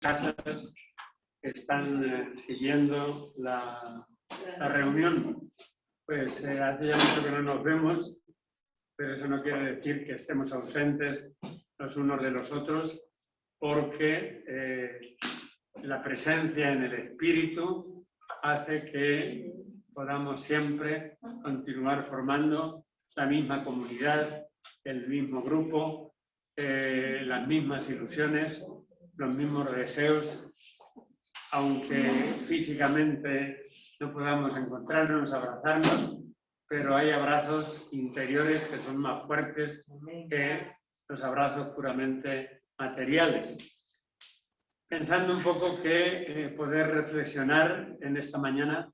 casas están siguiendo la reunión. Pues hace ya mucho que no nos vemos, pero eso no quiere decir que estemos ausentes los unos de los otros, porque la presencia en el espíritu hace que podamos siempre continuar formando la misma comunidad, el mismo grupo, las mismas ilusiones, los mismos deseos, aunque físicamente no podamos encontrarnos, abrazarnos, pero hay abrazos interiores que son más fuertes que los abrazos puramente materiales. Pensando un poco que poder reflexionar en esta mañana,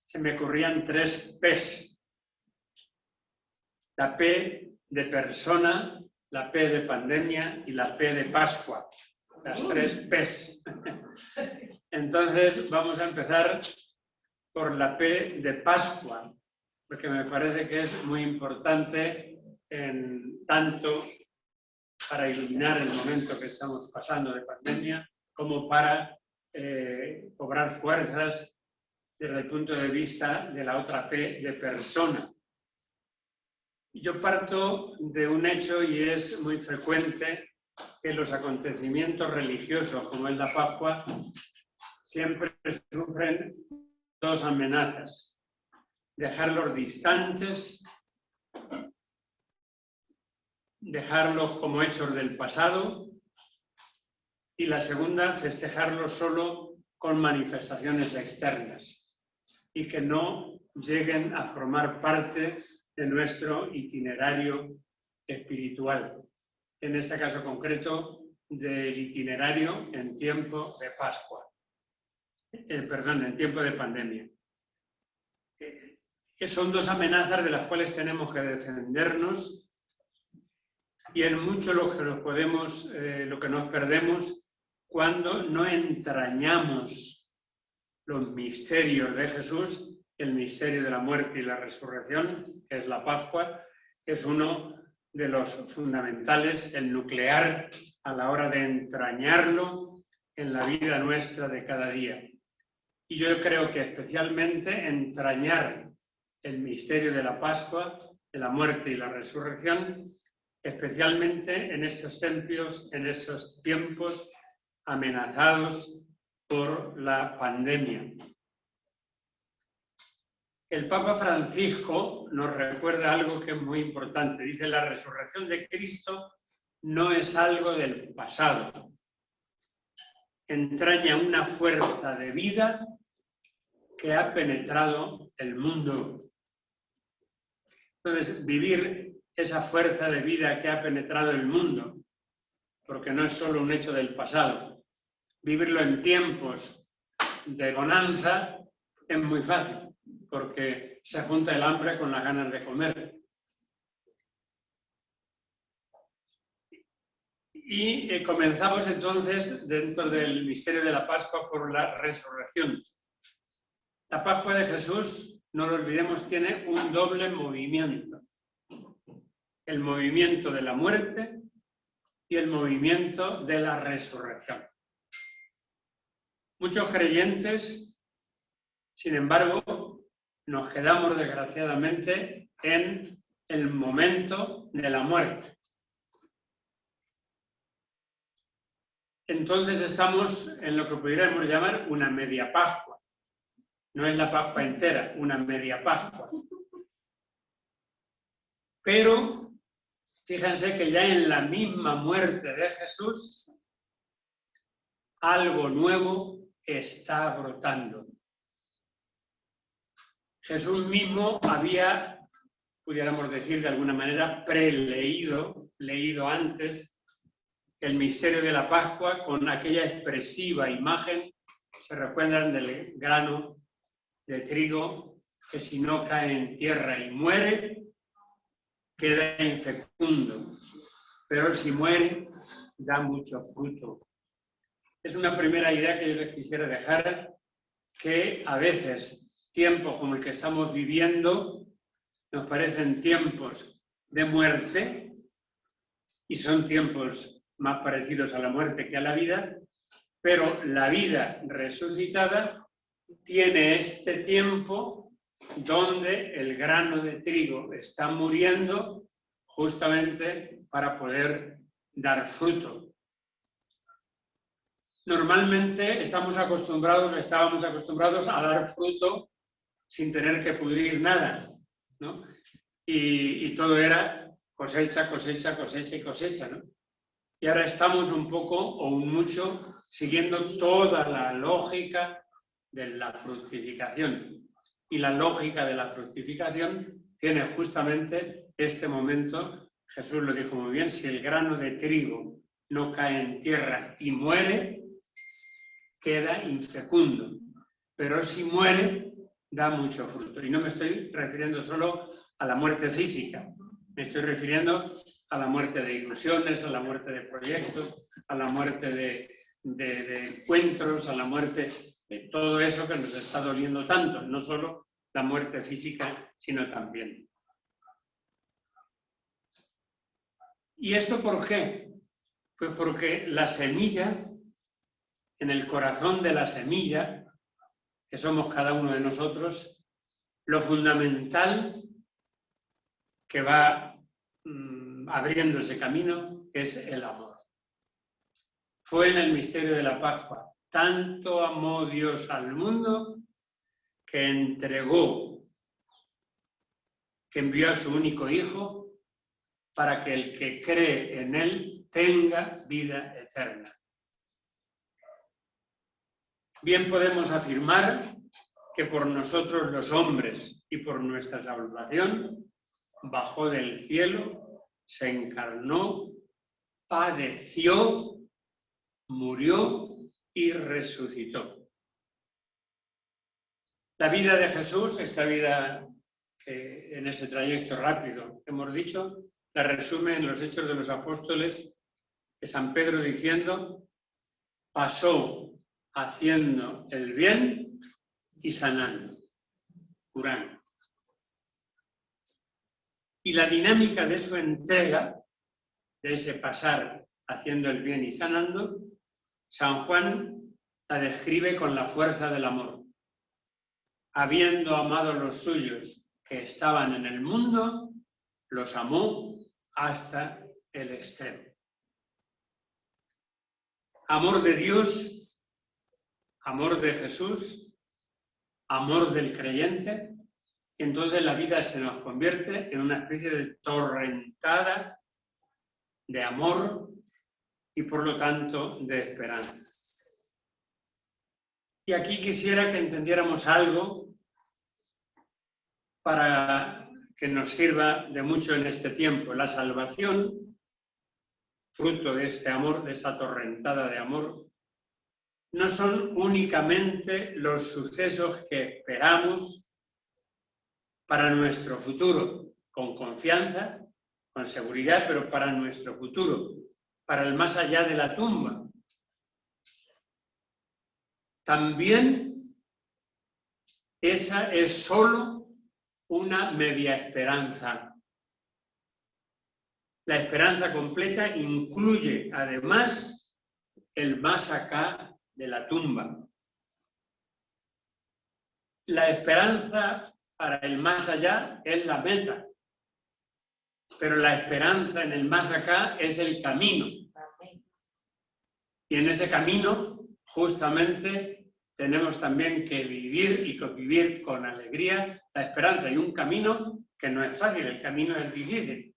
se me ocurrían 3 P's. La P de persona, la P de pandemia y la P de Pascua. Las 3 P's. Entonces vamos a empezar por la P de Pascua, porque me parece que es muy importante tanto para iluminar el momento que estamos pasando de pandemia, como para cobrar fuerzas desde el punto de vista de la otra P de persona. Yo parto de un hecho, y es muy frecuente, que los acontecimientos religiosos, como es la Pascua, siempre sufren 2 amenazas: dejarlos distantes, dejarlos como hechos del pasado, y la segunda, festejarlos solo con manifestaciones externas y que no lleguen a formar parte de nuestro itinerario espiritual. En este caso concreto, del itinerario en tiempo de Pascua. En tiempo de pandemia. Son 2 amenazas de las cuales tenemos que defendernos, y es mucho lo que nos perdemos cuando no entrañamos los misterios de Jesús. El misterio de la muerte y la resurrección, que es la Pascua, es uno de los fundamentales, el nuclear, a la hora de entrañarlo en la vida nuestra de cada día. Y yo creo que especialmente entrañar el misterio de la Pascua, de la muerte y la resurrección, especialmente en esos tiempos amenazados por la pandemia. El Papa Francisco nos recuerda algo que es muy importante. Dice: la resurrección de Cristo no es algo del pasado. Entraña una fuerza de vida que ha penetrado el mundo. Entonces, vivir esa fuerza de vida que ha penetrado el mundo, porque no es solo un hecho del pasado, vivirlo en tiempos de bonanza es muy fácil, porque se junta el hambre con las ganas de comer. Y comenzamos entonces, dentro del misterio de la Pascua, por la resurrección. La Pascua de Jesús, no lo olvidemos, tiene un doble movimiento. El movimiento de la muerte y el movimiento de la resurrección. Muchos creyentes, sin embargo, nos quedamos desgraciadamente en el momento de la muerte. Entonces estamos en lo que podríamos llamar una media Pascua. No es la Pascua entera, una media Pascua. Pero fíjense que ya en la misma muerte de Jesús, algo nuevo está brotando. Jesús mismo había, pudiéramos decir de alguna manera, leído antes el misterio de la Pascua con aquella expresiva imagen. Se recuerdan del grano de trigo que, si no cae en tierra y muere, queda infecundo, pero si muere, da mucho fruto. Es una primera idea que yo les quisiera dejar, que a veces tiempos como el que estamos viviendo nos parecen tiempos de muerte, y son tiempos más parecidos a la muerte que a la vida, pero la vida resucitada tiene este tiempo donde el grano de trigo está muriendo justamente para poder dar fruto. Normalmente estábamos acostumbrados a dar fruto sin tener que pudrir nada, ¿no? Y todo era cosecha, cosecha, cosecha y cosecha, ¿no? Y ahora estamos un poco o un mucho siguiendo toda la lógica de la fructificación. Y la lógica de la fructificación tiene justamente este momento. Jesús lo dijo muy bien: si el grano de trigo no cae en tierra y muere, queda infecundo. Pero si muere, da mucho fruto. Y no me estoy refiriendo solo a la muerte física, me estoy refiriendo a la muerte de ilusiones, a la muerte de proyectos, a la muerte de encuentros, a la muerte de todo eso que nos está doliendo tanto, no solo la muerte física, sino también. ¿Y esto por qué? Pues porque la semilla, en el corazón de la semilla, que somos cada uno de nosotros, lo fundamental que va abriendo ese camino es el amor. Fue en el misterio de la Pascua: tanto amó Dios al mundo que entregó, que envió a su único Hijo para que el que cree en él tenga vida eterna. Bien podemos afirmar que por nosotros los hombres y por nuestra salvación bajó del cielo, se encarnó, padeció, murió y resucitó. La vida de Jesús, esta vida que en ese trayecto rápido hemos dicho, la resume en los Hechos de los Apóstoles, de San Pedro diciendo: pasó haciendo el bien y sanando, curando. Y la dinámica de su entrega, de ese pasar haciendo el bien y sanando, San Juan la describe con la fuerza del amor. Habiendo amado a los suyos que estaban en el mundo, los amó hasta el extremo. Amor de Dios, amor de Jesús, amor del creyente, y entonces la vida se nos convierte en una especie de torrentada de amor y por lo tanto de esperanza. Y aquí quisiera que entendiéramos algo para que nos sirva de mucho en este tiempo. La salvación, fruto de este amor, de esa torrentada de amor, no son únicamente los sucesos que esperamos para nuestro futuro, con confianza, con seguridad, pero para nuestro futuro, para el más allá de la tumba. También esa es solo una media esperanza. La esperanza completa incluye además el más acá de la tumba. La esperanza para el más allá es la meta, pero la esperanza en el más acá es el camino. Y en ese camino, justamente, tenemos también que vivir y convivir con alegría la esperanza. Y un camino que no es fácil, el camino es difícil.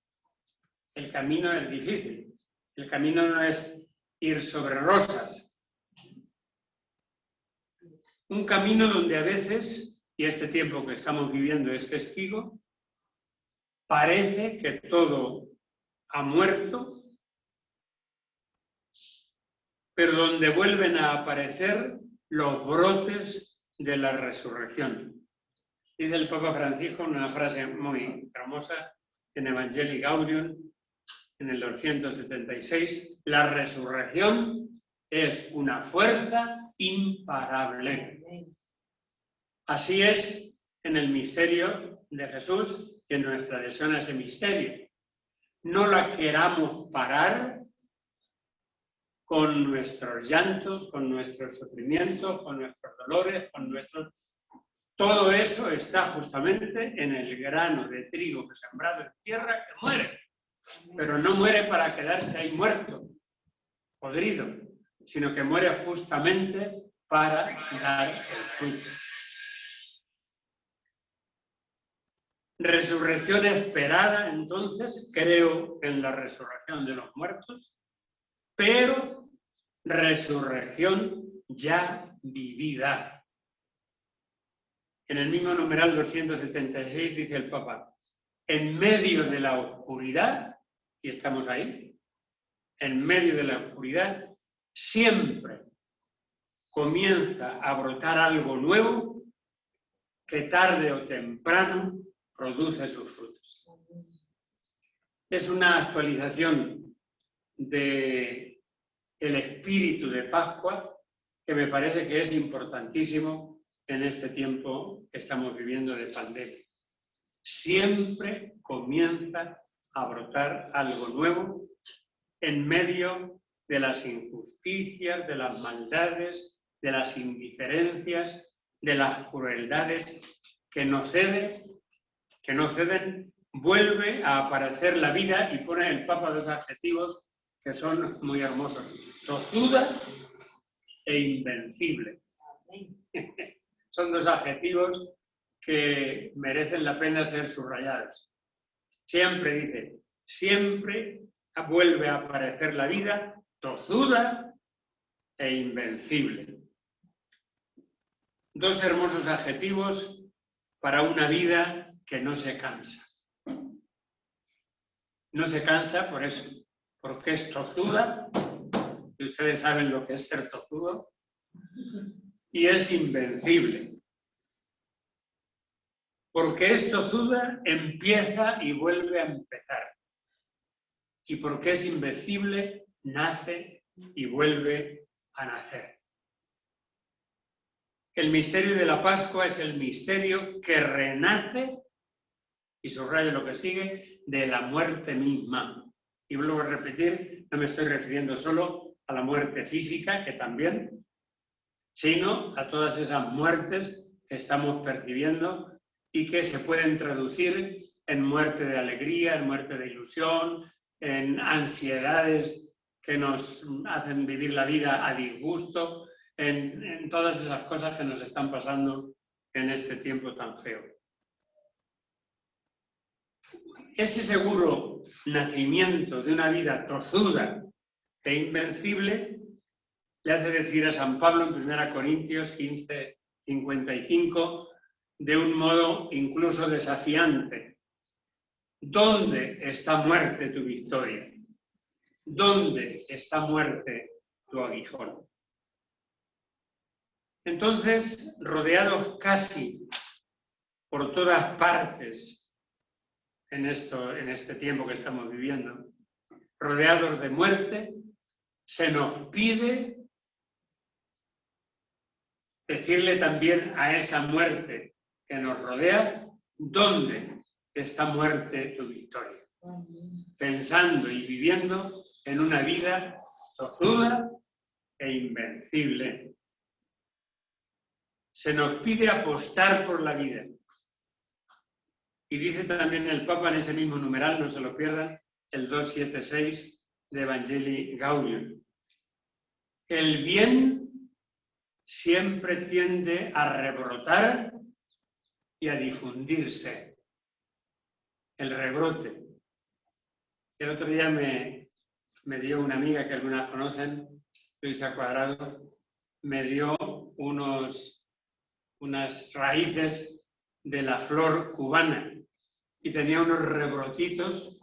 El camino es difícil. El camino no es ir sobre rosas. Un camino donde a veces, y este tiempo que estamos viviendo es testigo, parece que todo ha muerto, pero donde vuelven a aparecer los brotes de la resurrección. Dice el Papa Francisco en una frase muy hermosa en Evangelii Gaudium, en el 276, la resurrección es una fuerza imparable. Así es en el misterio de Jesús y en nuestra adhesión a ese misterio. no la queramos parar con nuestros llantos, con nuestros sufrimientos, con nuestros dolores, con nuestros... Todo eso está justamente en el grano de trigo que sembrado en tierra que muere. Pero no muere para quedarse ahí muerto, podrido, sino que muere justamente para dar el fruto. Resurrección esperada, entonces, creo en la resurrección de los muertos, pero resurrección ya vivida. En el mismo numeral 276 dice el Papa, en medio de la oscuridad, y estamos ahí, en medio de la oscuridad, siempre comienza a brotar algo nuevo que tarde o temprano produce sus frutos. Es una actualización del espíritu de Pascua que me parece que es importantísimo en este tiempo que estamos viviendo de pandemia. Siempre comienza a brotar algo nuevo en medio de las injusticias, de las maldades, de las indiferencias, de las crueldades que no ceden, vuelve a aparecer la vida y pone el Papa dos adjetivos que son muy hermosos: tozuda e invencible. Son dos adjetivos que merecen la pena ser subrayados. Siempre dice, siempre vuelve a aparecer la vida tozuda e invencible. Dos hermosos adjetivos para una vida que no se cansa. No se cansa por eso, porque es tozuda, y ustedes saben lo que es ser tozudo, y es invencible. Porque es tozuda, empieza y vuelve a empezar. Y porque es invencible, nace y vuelve a nacer. El misterio de la Pascua es el misterio que renace, y subrayo lo que sigue, de la muerte misma. Y vuelvo a repetir, no me estoy refiriendo solo a la muerte física, que también, sino a todas esas muertes que estamos percibiendo y que se pueden traducir en muerte de alegría, en muerte de ilusión, en ansiedades que nos hacen vivir la vida a disgusto, en todas esas cosas que nos están pasando en este tiempo tan feo. Ese seguro nacimiento de una vida tozuda e invencible le hace decir a San Pablo en 1 Corintios 15:55, de un modo incluso desafiante: ¿dónde está muerte tu victoria? ¿Dónde está muerte tu aguijón? Entonces, rodeados casi por todas partes en este tiempo que estamos viviendo, rodeados de muerte, se nos pide decirle también a esa muerte que nos rodea, ¿dónde está muerte tu victoria? Pensando y viviendo en una vida tozuda e invencible. Se nos pide apostar por la vida. Y dice también el Papa en ese mismo numeral, no se lo pierdan, el 276 de Evangelii Gaudium. El bien siempre tiende a rebrotar y a difundirse. El rebrote. El otro día me dio una amiga que algunas conocen, Luisa Cuadrado, me dio unas raíces de la flor cubana y tenía unos rebrotitos,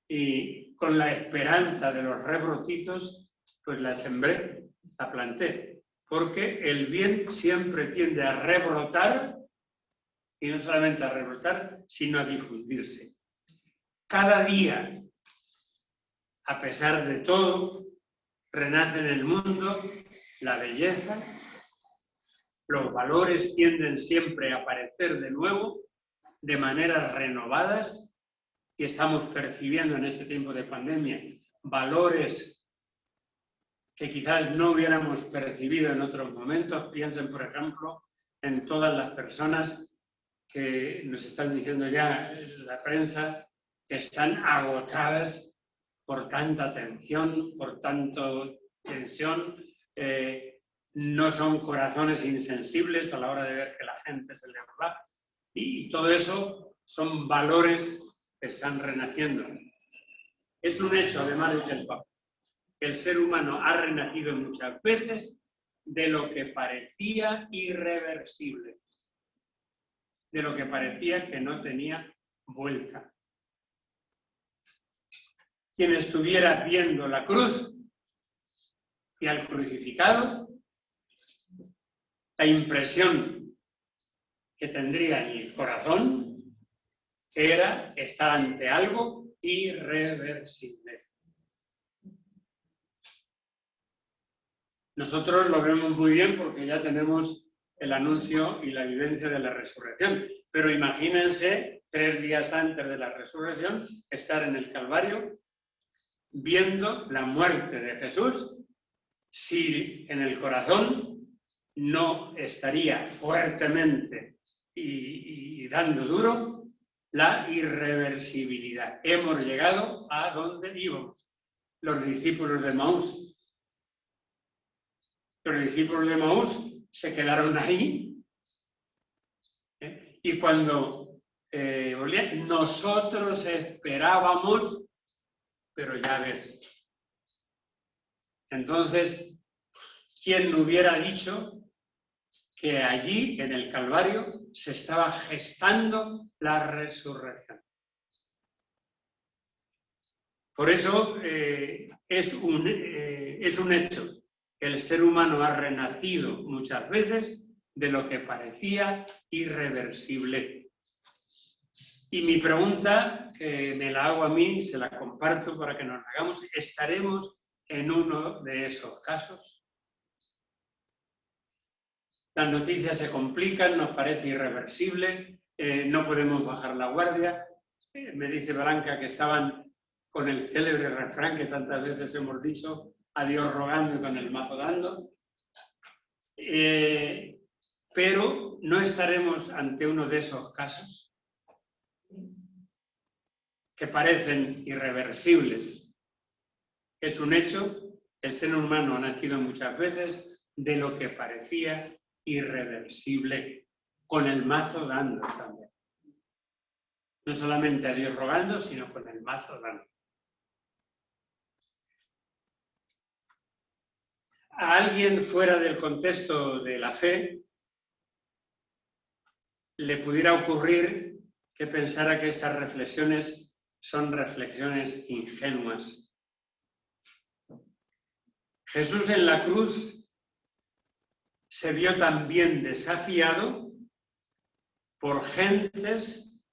y con la esperanza de los rebrotitos pues la sembré, la planté, porque el bien siempre tiende a rebrotar, y no solamente a rebrotar, sino a difundirse. Cada día, a pesar de todo, renace en el mundo la belleza, los valores tienden siempre a aparecer de nuevo, de maneras renovadas, y estamos percibiendo en este tiempo de pandemia valores que quizás no hubiéramos percibido en otros momentos. Piensen, por ejemplo, en todas las personas que nos están diciendo ya en la prensa que están agotadas por tanta tensión, por tanta tensión, no son corazones insensibles a la hora de ver que la gente se les va, y todo eso son valores que están renaciendo. Es un hecho, además, dice el Papa, que el ser humano ha renacido muchas veces de lo que parecía irreversible, de lo que parecía que no tenía vuelta. Quien estuviera viendo la cruz y al crucificado, la impresión que tendría en el corazón era estar ante algo irreversible. Nosotros lo vemos muy bien porque ya tenemos el anuncio y la vivencia de la resurrección, pero imagínense 3 días antes de la resurrección estar en el Calvario viendo la muerte de Jesús, si en el corazón no estaría fuertemente y dando duro la irreversibilidad. Hemos llegado a donde íbamos. Los discípulos de Maús. Los discípulos de Maús se quedaron ahí, y cuando nosotros esperábamos, pero ya ves. Entonces, ¿quién hubiera dicho que allí, en el Calvario, se estaba gestando la resurrección? Por eso es un hecho que el ser humano ha renacido muchas veces de lo que parecía irreversible. Y mi pregunta, que me la hago a mí, se la comparto para que nos la hagamos: ¿estaremos en uno de esos casos? Las noticias se complican, nos parece irreversible, no podemos bajar la guardia. Me dice Blanca que estaban con el célebre refrán que tantas veces hemos dicho: a Dios rogando y con el mazo dando. Pero no estaremos ante uno de esos casos que parecen irreversibles. Es un hecho, el ser humano ha nacido muchas veces de lo que parecía irreversible, con el mazo dando también. No solamente a Dios rogando, sino con el mazo dando. A alguien fuera del contexto de la fe le pudiera ocurrir que pensara que estas reflexiones son reflexiones ingenuas. Jesús en la cruz se vio también desafiado por gentes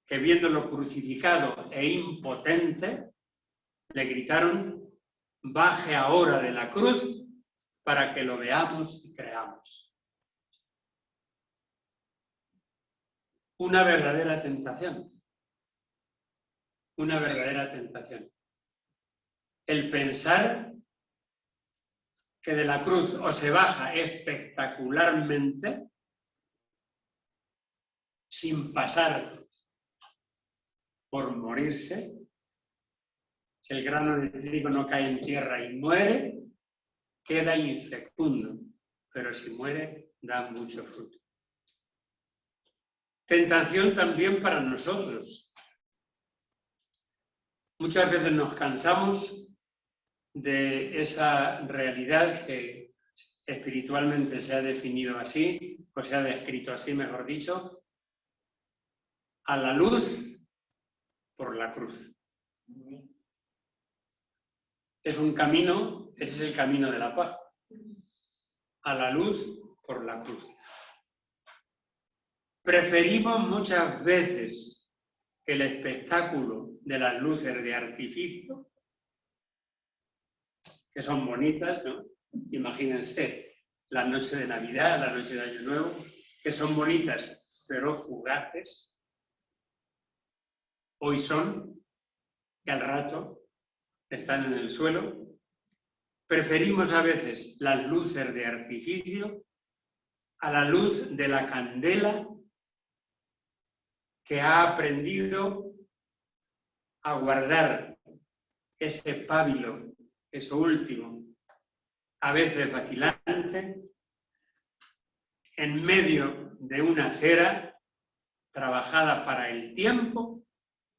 que, viéndolo crucificado e impotente, le gritaron: baje ahora de la cruz para que lo veamos y creamos. Una verdadera tentación. Una verdadera tentación. El pensar que de la cruz o se baja espectacularmente, sin pasar por morirse. Si el grano de trigo no cae en tierra y muere, queda infecundo, pero si muere, da mucho fruto. Tentación también para nosotros. Muchas veces nos cansamos de esa realidad que espiritualmente se ha definido así, o se ha descrito así, mejor dicho: a la luz por la cruz. Es un camino, ese es el camino de la paz. A la luz por la cruz. Preferimos muchas veces el espectáculo de las luces de artificio, que son bonitas, ¿no? Imagínense la noche de Navidad, la noche de Año Nuevo, que son bonitas, pero fugaces. hoy son y al rato están en el suelo. Preferimos a veces las luces de artificio a la luz de la candela que ha aprendido a guardar ese pábilo, eso último, a veces vacilante, en medio de una cera trabajada para el tiempo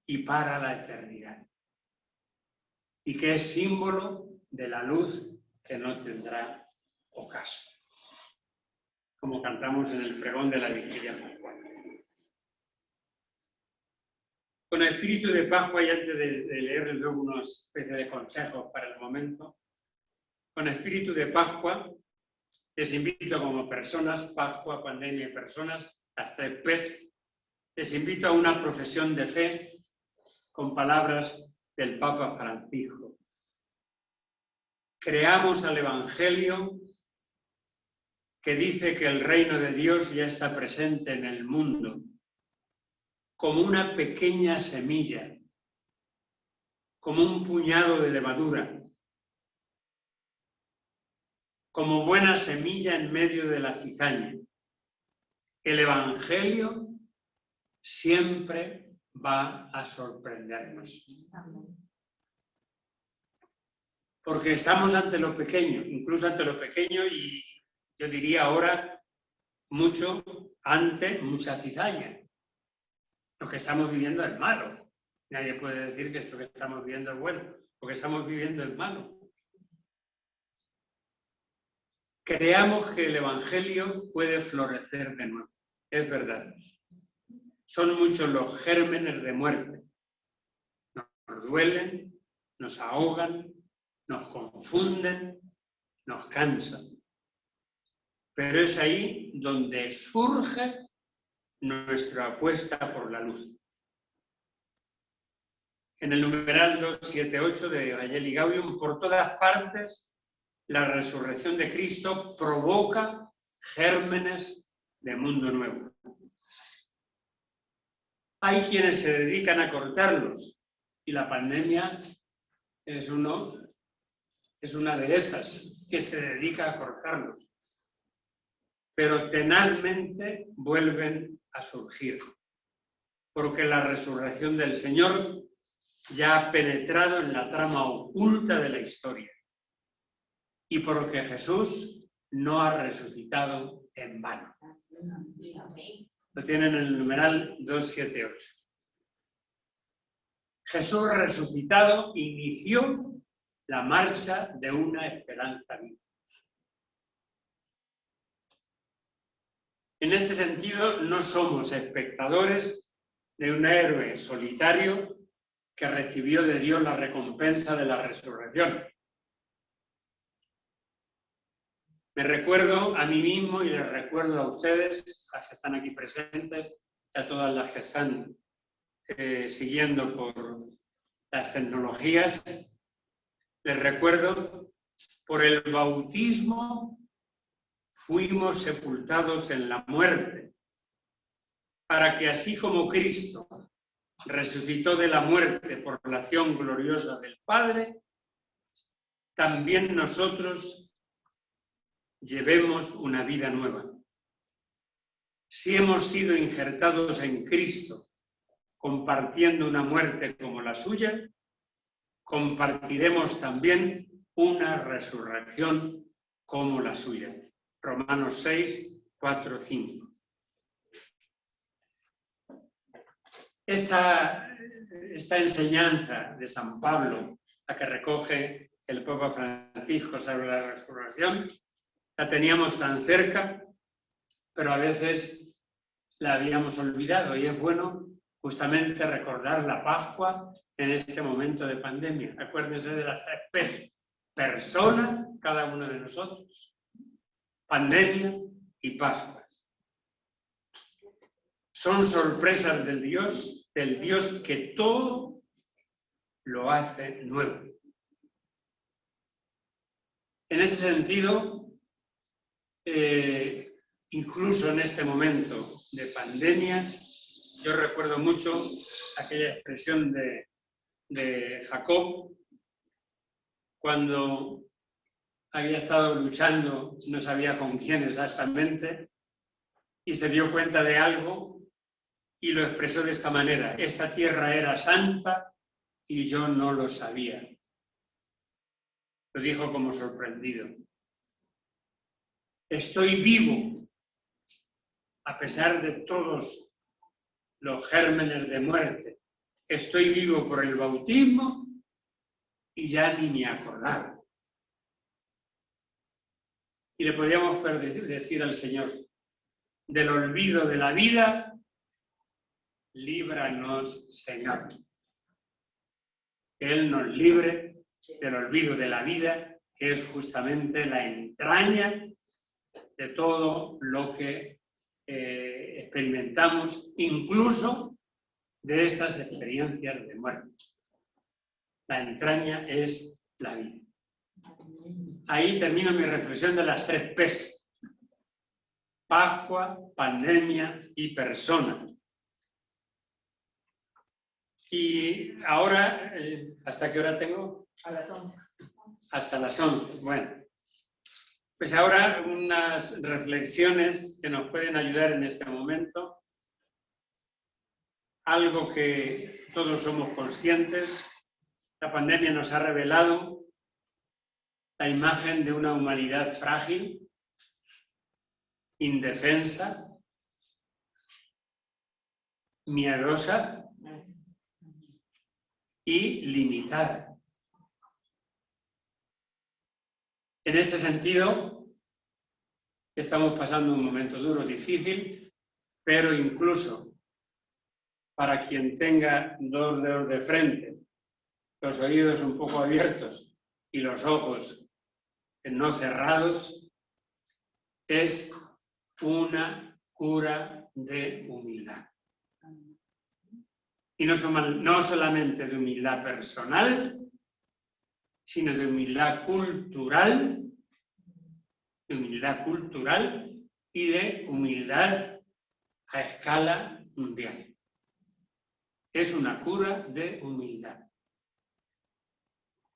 y para la eternidad, y que es símbolo de la luz que no tendrá ocaso, como cantamos en el pregón de la Vigilia Pascual. Con espíritu de Pascua, y antes de leerles luego una especie de consejos para el momento, con espíritu de Pascua, les invito como personas, Pascua, pandemia y personas, hasta el PES, les invito a una profesión de fe con palabras del Papa Francisco. Creamos al Evangelio que dice que el reino de Dios ya está presente en el mundo, como una pequeña semilla, como un puñado de levadura, como buena semilla en medio de la cizaña. El Evangelio siempre va a sorprendernos. Porque estamos ante lo pequeño, incluso ante lo pequeño, y yo diría ahora mucho ante mucha cizaña. Lo que estamos viviendo es malo. Nadie puede decir que esto que estamos viviendo es bueno, porque estamos viviendo es malo. Creamos que el Evangelio puede florecer de nuevo. Es verdad. Son muchos los gérmenes de muerte. Nos duelen, nos ahogan, nos confunden, nos cansan. Pero es ahí donde surge nuestra apuesta por la luz. En el numeral 278 de Evangelii Gaudium, por todas partes, la resurrección de Cristo provoca gérmenes de mundo nuevo. Hay quienes se dedican a cortarlos y la pandemia es una de esas que se dedica a cortarlos. Pero tenazmente vuelven a surgir, porque la resurrección del Señor ya ha penetrado en la trama oculta de la historia y porque Jesús no ha resucitado en vano. Lo tienen en el numeral 278. Jesús resucitado inició la marcha de una esperanza viva. En este sentido, no somos espectadores de un héroe solitario que recibió de Dios la recompensa de la resurrección. Me recuerdo a mí mismo y les recuerdo a ustedes, las que están aquí presentes, y a todas las que están siguiendo por las tecnologías, les recuerdo, por el bautismo fuimos sepultados en la muerte, para que así como Cristo resucitó de la muerte por la acción gloriosa del Padre, también nosotros llevemos una vida nueva. Si hemos sido injertados en Cristo, compartiendo una muerte como la suya, compartiremos también una resurrección como la suya. Romanos 6, 4, 5. Esta enseñanza de San Pablo, la que recoge el Papa Francisco sobre la resurrección, la teníamos tan cerca, pero a veces la habíamos olvidado y es bueno justamente recordar la Pascua en este momento de pandemia. Acuérdense de las tres P: persona, cada uno de nosotros, pandemia y Pascua. Son sorpresas del Dios que todo lo hace nuevo. En ese sentido, incluso en este momento de pandemia, yo recuerdo mucho aquella expresión de Jacob cuando había estado luchando, no sabía con quién exactamente, y se dio cuenta de algo y lo expresó de esta manera: esta tierra era santa y yo no lo sabía. Lo dijo como sorprendido. Estoy vivo a pesar de todos los gérmenes de muerte. Estoy vivo por el bautismo y ya ni me acordaba. Y le podíamos decir al Señor: del olvido de la vida, líbranos, Señor. Que Él nos libre del olvido de la vida, que es justamente la entraña de todo lo que experimentamos, incluso de estas experiencias de muerte. La entraña es la vida. Ahí termino mi reflexión de las 3 P's: Pascua, pandemia y persona. Y ahora, ¿hasta qué hora tengo? A las 11. Hasta las 11. Bueno, pues ahora unas reflexiones que nos pueden ayudar en este momento. Algo que todos somos conscientes: la pandemia nos ha revelado la imagen de una humanidad frágil, indefensa, miedosa y limitada. En este sentido, estamos pasando un momento duro, difícil, pero incluso para quien tenga 2 dedos de frente, los oídos un poco abiertos y los ojos no cerrados, es una cura de humildad. Y no solamente de humildad personal, sino de humildad cultural y de humildad a escala mundial. Es una cura de humildad.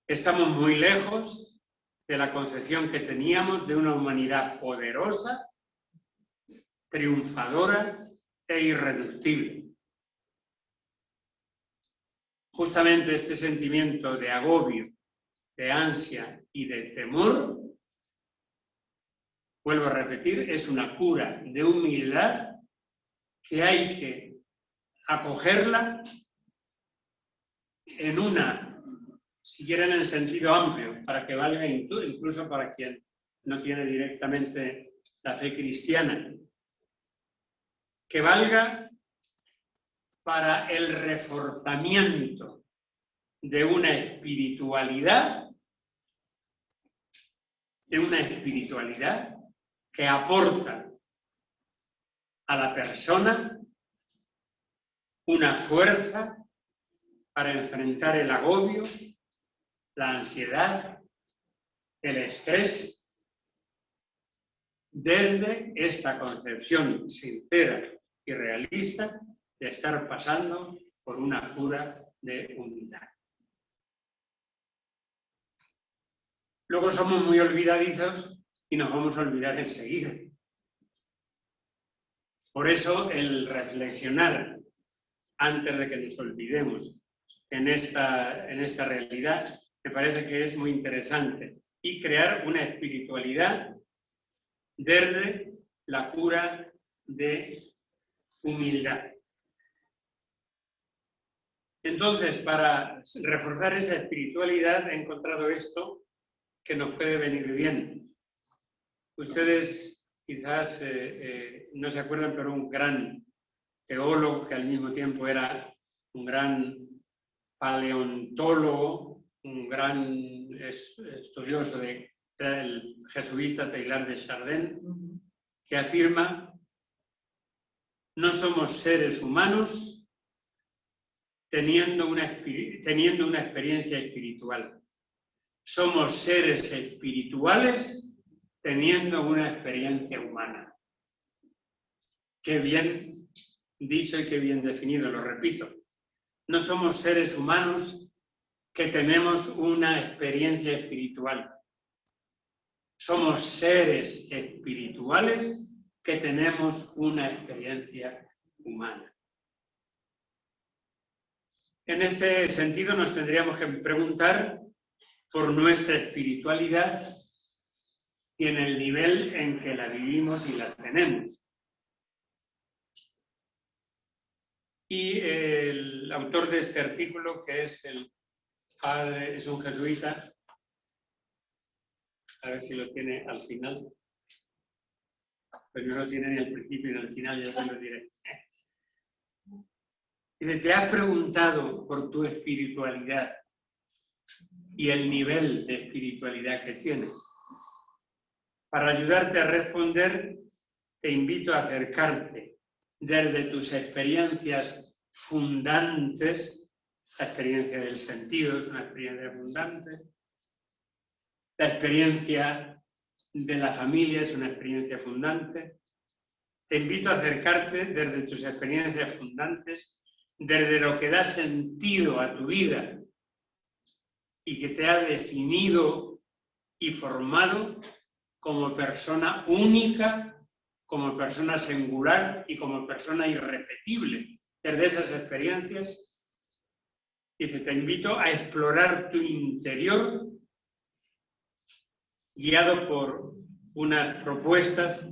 Estamos muy lejos de la concepción que teníamos de una humanidad poderosa, triunfadora e irreductible. Justamente este sentimiento de agobio, de ansia y de temor, vuelvo a repetir, es una cura de humildad que hay que acogerla en una, si quieren, en el sentido amplio, para que valga incluso para quien no tiene directamente la fe cristiana, que valga para el reforzamiento de una espiritualidad que aporta a la persona una fuerza para enfrentar el agobio, la ansiedad, el estrés, desde esta concepción sincera y realista de estar pasando por una cura de humildad. Luego somos muy olvidadizos y nos vamos a olvidar enseguida. Por eso el reflexionar antes de que nos olvidemos en esta realidad me parece que es muy interesante, y crear una espiritualidad desde la cura de humildad. Entonces, para reforzar esa espiritualidad he encontrado esto que nos puede venir bien. Ustedes quizás no se acuerdan, pero un gran teólogo que al mismo tiempo era un gran paleontólogo, un gran estudioso el jesuita Teilhard de Chardin, que afirma: no somos seres humanos teniendo una experiencia espiritual. Somos seres espirituales teniendo una experiencia humana. Qué bien dicho y qué bien definido, lo repito. No somos seres humanos que tenemos una experiencia espiritual. Somos seres espirituales que tenemos una experiencia humana. En este sentido nos tendríamos que preguntar por nuestra espiritualidad y en el nivel en que la vivimos y la tenemos. Y el autor de este artículo, que es el padre, es un jesuita, a ver si lo tiene al final, pues no lo tiene ni al principio ni al final, ya se lo diré. Dice, ¿te has preguntado por tu espiritualidad y el nivel de espiritualidad que tienes? Para ayudarte a responder, te invito a acercarte desde tus experiencias fundantes. La experiencia del sentido es una experiencia fundante. La experiencia de la familia es una experiencia fundante. Te invito a acercarte desde tus experiencias fundantes, desde lo que da sentido a tu vida y que te ha definido y formado como persona única, como persona singular y como persona irrepetible. Desde esas experiencias, dice, te invito a explorar tu interior guiado por unas propuestas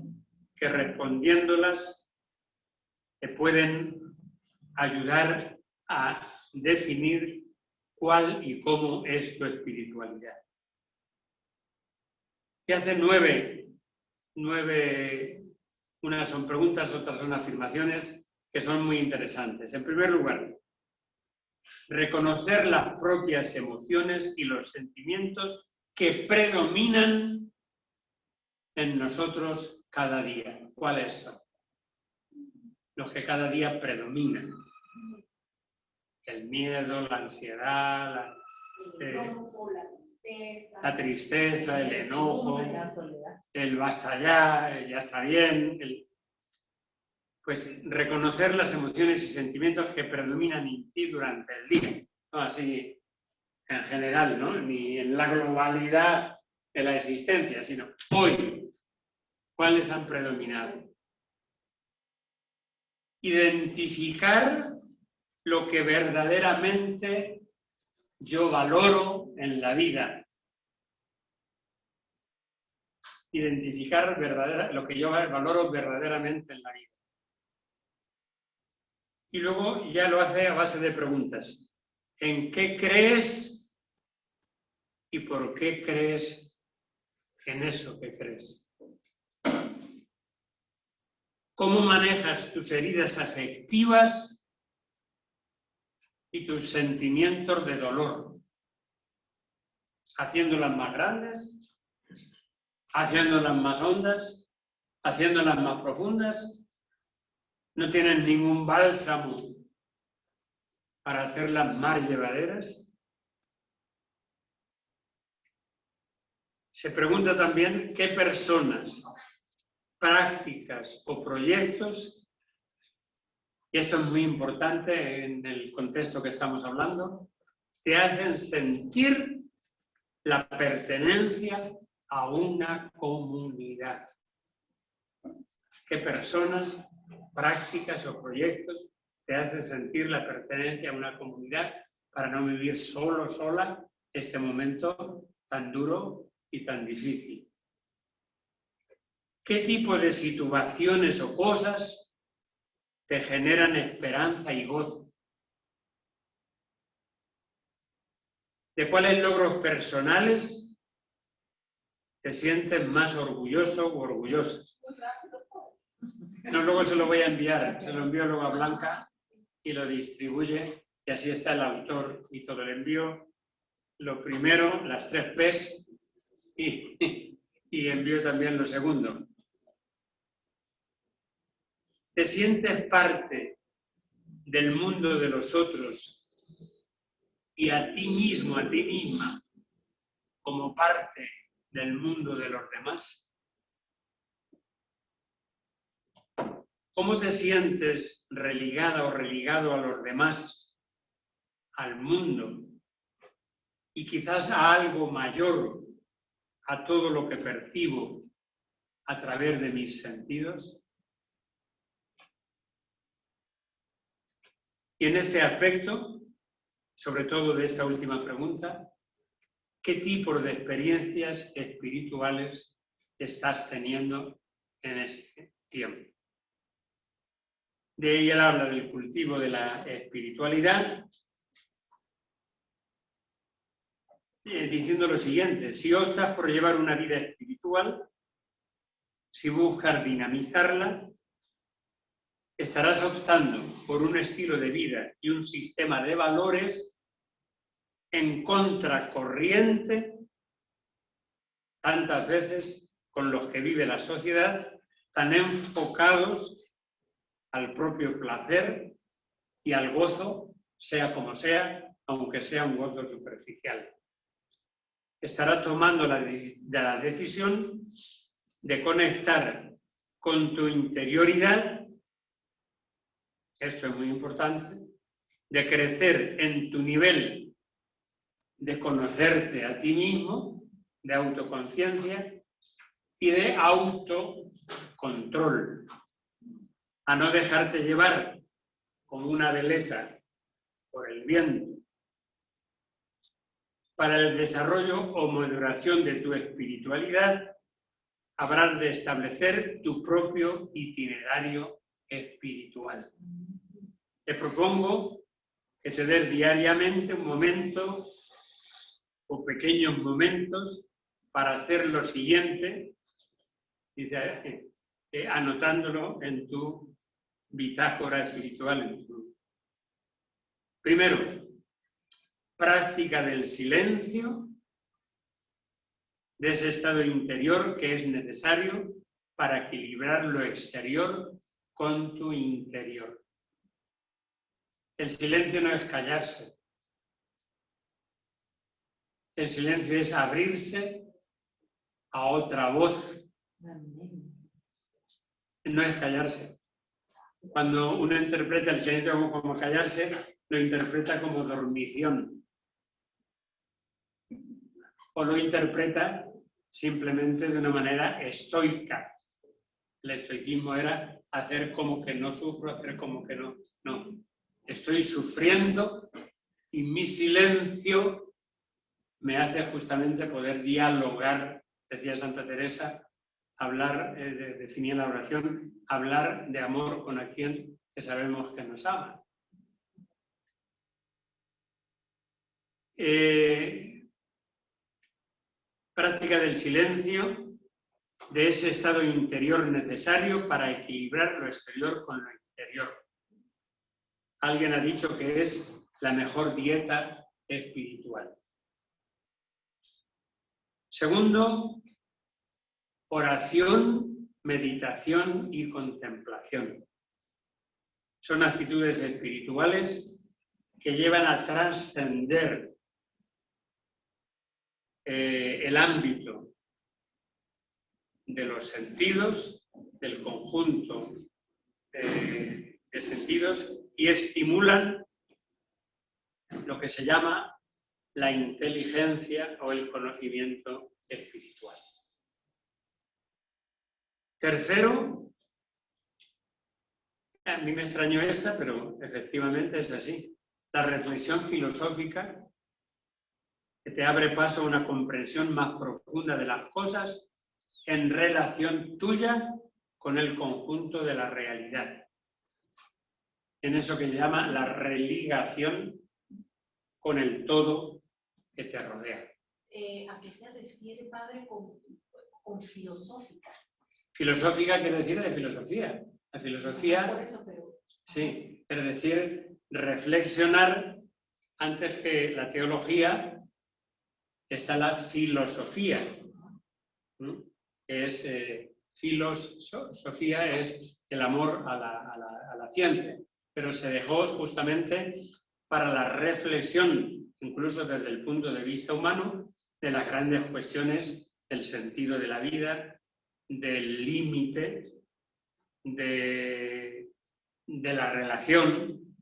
que respondiéndolas te pueden ayudar a definir cuál y cómo es tu espiritualidad. Y hace nueve, unas son preguntas, otras son afirmaciones que son muy interesantes. En primer lugar, reconocer las propias emociones y los sentimientos que predominan en nosotros cada día. ¿Cuáles son? Los que cada día predominan. El miedo, la ansiedad, la tristeza, el enojo, el basta ya está bien. Pues reconocer las emociones y sentimientos que predominan en ti durante el día. No así en general, ¿no? Ni en la globalidad de la existencia, sino hoy. ¿Cuáles han predominado? Identificar lo que verdaderamente yo valoro en la vida. Identificar lo que yo valoro verdaderamente en la vida. Y luego ya lo hace a base de preguntas. ¿En qué crees y por qué crees en eso que crees? ¿Cómo manejas tus heridas afectivas y tus sentimientos de dolor? ¿Haciéndolas más grandes? ¿Haciéndolas más hondas? ¿Haciéndolas más profundas? ¿No tienen ningún bálsamo para hacerlas más llevaderas? Se pregunta también qué personas, prácticas o proyectos, y esto es muy importante en el contexto que estamos hablando, te hacen sentir la pertenencia a una comunidad. ¿Qué personas, prácticas o proyectos te hacen sentir la pertenencia a una comunidad para no vivir solo, sola, este momento tan duro y tan difícil? ¿Qué tipo de situaciones o cosas te generan esperanza y gozo? ¿De cuáles logros personales te sientes más orgulloso o orgullosa? No, luego se lo voy a enviar, se lo envío luego a Blanca y lo distribuye, y así está el autor y todo. Le envío lo primero, las 3 P's, y envío también lo segundo. ¿Te sientes parte del mundo de los otros y a ti mismo, a ti misma, como parte del mundo de los demás? ¿Cómo te sientes religada o religado a los demás, al mundo y quizás a algo mayor, a todo lo que percibo a través de mis sentidos? Y en este aspecto, sobre todo de esta última pregunta, ¿qué tipo de experiencias espirituales estás teniendo en este tiempo? De ella habla del cultivo de la espiritualidad, diciendo lo siguiente: si optas por llevar una vida espiritual, si buscas dinamizarla, estarás optando por un estilo de vida y un sistema de valores en contracorriente tantas veces con los que vive la sociedad, tan enfocados al propio placer y al gozo, sea como sea, aunque sea un gozo superficial. Estarás tomando la decisión de conectar con tu interioridad, esto es muy importante, de crecer en tu nivel de conocerte a ti mismo, de autoconciencia y de autocontrol, a no dejarte llevar como una veleta por el viento. Para el desarrollo o maduración de tu espiritualidad, habrás de establecer tu propio itinerario espiritual. Te propongo que te des diariamente un momento o pequeños momentos para hacer lo siguiente, anotándolo en tu bitácora espiritual. Primero, práctica del silencio, de ese estado interior que es necesario para equilibrar lo exterior con tu interior. El silencio no es callarse. El silencio es abrirse a otra voz. No es callarse. Cuando uno interpreta el silencio como callarse, lo interpreta como dormición. O lo interpreta simplemente de una manera estoica. El estoicismo era hacer como que no sufro, hacer como que no. No, estoy sufriendo y mi silencio me hace justamente poder dialogar, decía Santa Teresa, hablar, definía la oración, hablar de amor con aquel que sabemos que nos ama. Práctica del silencio, de ese estado interior necesario para equilibrar lo exterior con lo interior. Alguien ha dicho que es la mejor dieta espiritual. Segundo, oración, meditación y contemplación. Son actitudes espirituales que llevan a trascender el ámbito de los sentidos, del conjunto de sentidos, y estimulan lo que se llama la inteligencia o el conocimiento espiritual. Tercero, a mí me extrañó esta, pero efectivamente es así, la reflexión filosófica, que te abre paso a una comprensión más profunda de las cosas en relación tuya con el conjunto de la realidad. En eso que se llama la religación con el todo que te rodea. ¿A qué se refiere, padre, con filosófica? Filosófica quiere decir de filosofía. La filosofía, por eso, pero... sí, es decir, reflexionar antes que la teología. Está la filosofía. Es filosofía es el amor a la ciencia, pero se dejó justamente para la reflexión, incluso desde el punto de vista humano, de las grandes cuestiones del sentido de la vida, del límite de la relación,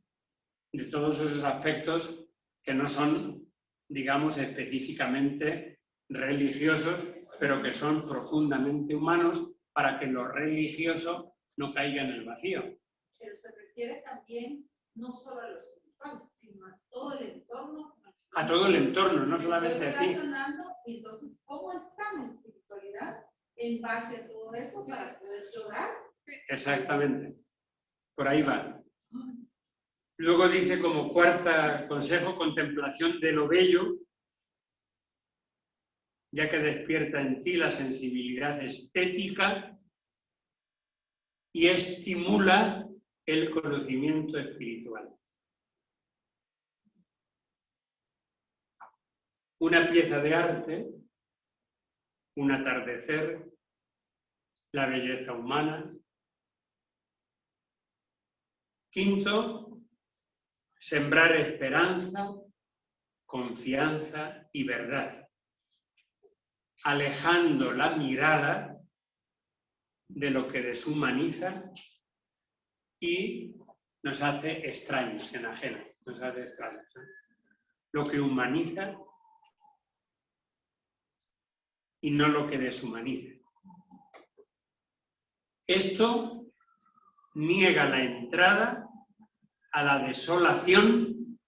de todos esos aspectos que no son, digamos, específicamente religiosos, pero que son profundamente humanos para que lo religioso no caiga en el vacío. Pero se refiere también no solo a lo espiritual, sino a todo el entorno. A todo el entorno, no solamente a ti. Relacionando, entonces, ¿cómo está mi espiritualidad en base a todo eso para poder llorar? Exactamente. Por ahí va. Luego dice como cuarta consejo, contemplación de lo bello, ya que despierta en ti la sensibilidad estética y estimula el conocimiento espiritual. Una pieza de arte, un atardecer, la belleza humana. Quinto, sembrar esperanza, confianza y verdad, alejando la mirada de lo que deshumaniza y nos hace extraños, enajenos, nos hace extraños, ¿eh? Lo que humaniza y no lo que deshumaniza. Esto niega la entrada a la desolación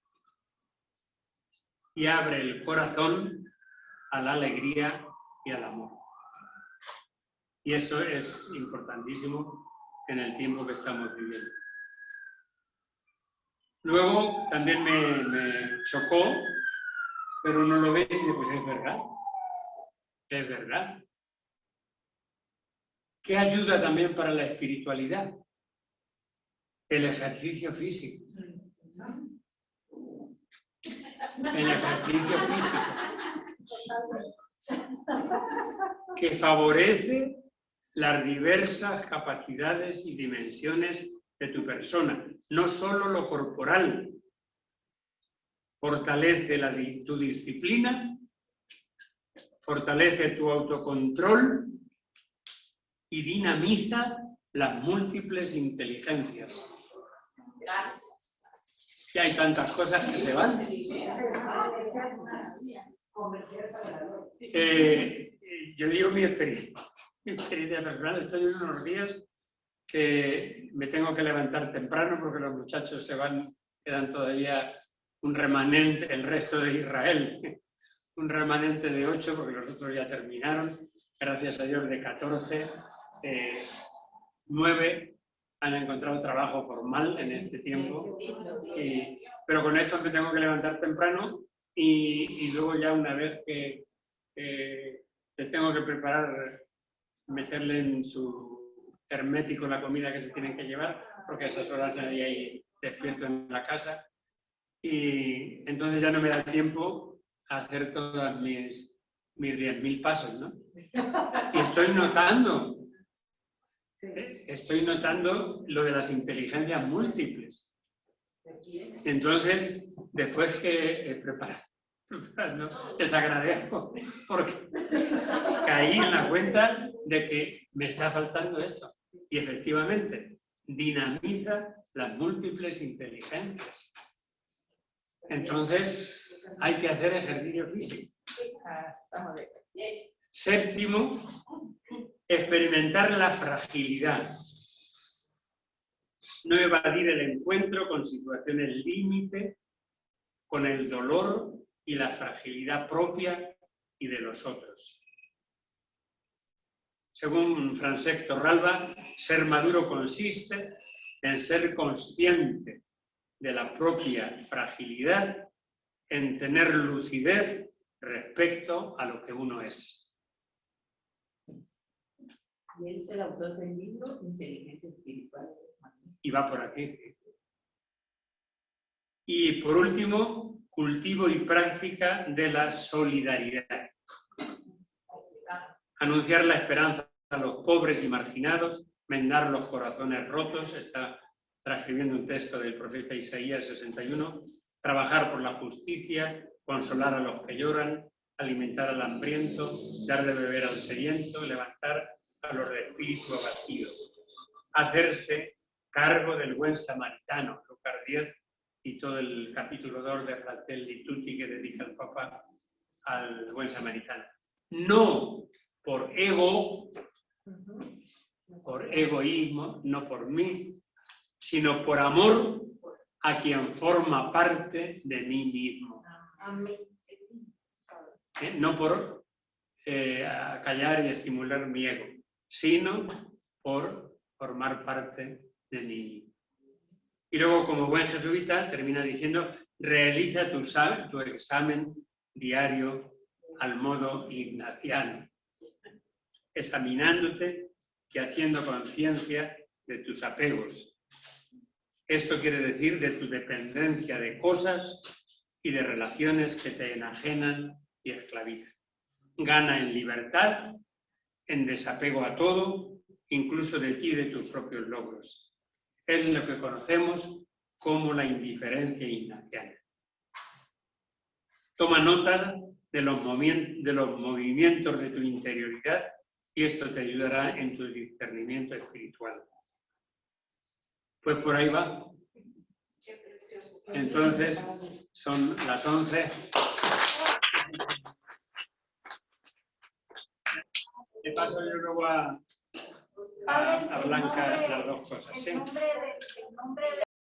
y abre el corazón a la alegría y al amor. Y eso es importantísimo en el tiempo que estamos viviendo. Luego también me chocó, pero uno lo ve y dice, pues es verdad. Es verdad. ¿Qué ayuda también para la espiritualidad? El ejercicio físico. El ejercicio físico. Que favorece las diversas capacidades y dimensiones de tu persona, no solo lo corporal. Fortalece tu disciplina, fortalece tu autocontrol y dinamiza las múltiples inteligencias. Gracias. Que hay tantas cosas que se van. Yo digo mi experiencia personal, estoy en unos días que me tengo que levantar temprano porque los muchachos se van, quedan todavía un remanente, el resto de Israel, un remanente de 8 porque los otros ya terminaron, gracias a Dios de 14, 9 han encontrado trabajo formal en este tiempo, pero con esto me tengo que levantar temprano y luego ya una vez que les tengo que preparar, meterle en su hermético la comida que se tienen que llevar, porque a esas horas nadie hay despierto en la casa, y entonces ya no me da tiempo a hacer todas mis 10.000 pasos, ¿no? Y estoy notando lo de las inteligencias múltiples. Entonces, después que preparando, les agradezco porque caí en la cuenta de que me está faltando eso. Y efectivamente, dinamiza las múltiples inteligencias. Entonces, hay que hacer ejercicio físico. Séptimo, experimentar la fragilidad. No evadir el encuentro con situaciones límite, con el dolor y la fragilidad propia y de los otros. Según Francesc Torralba, ser maduro consiste en ser consciente de la propia fragilidad, en tener lucidez respecto a lo que uno es. Y él es el autor del libro Inteligencia Espiritual. Y va por aquí. Y por último, cultivo y práctica de la solidaridad. Anunciar la esperanza a los pobres y marginados, vendar los corazones rotos, está transcribiendo un texto del profeta Isaías 61, trabajar por la justicia, consolar a los que lloran, alimentar al hambriento, dar de beber al sediento, levantar a los de espíritu abatido. hacerse cargo del buen samaritano, Lucas 10 y todo el capítulo 2 de Fratelli Tutti que dedica el Papa al buen samaritano. No por ego, por egoísmo, no por mí, sino por amor a quien forma parte de mí mismo. No por callar y estimular mi ego, sino por formar parte de mí. Y luego, como buen jesuita, termina diciendo, realiza tu examen diario al modo ignaciano, examinándote y haciendo conciencia de tus apegos. Esto quiere decir de tu dependencia de cosas y de relaciones que te enajenan y esclavizan. Gana en libertad, en desapego a todo, incluso de ti y de tus propios logros. Es lo que conocemos como la indiferencia ignaciana. Toma nota de los movimientos de tu interioridad y esto te ayudará en tu discernimiento espiritual. Pues por ahí va. Entonces, son las 11. Le paso yo luego a Blanca las dos cosas. ¿Sí? El nombre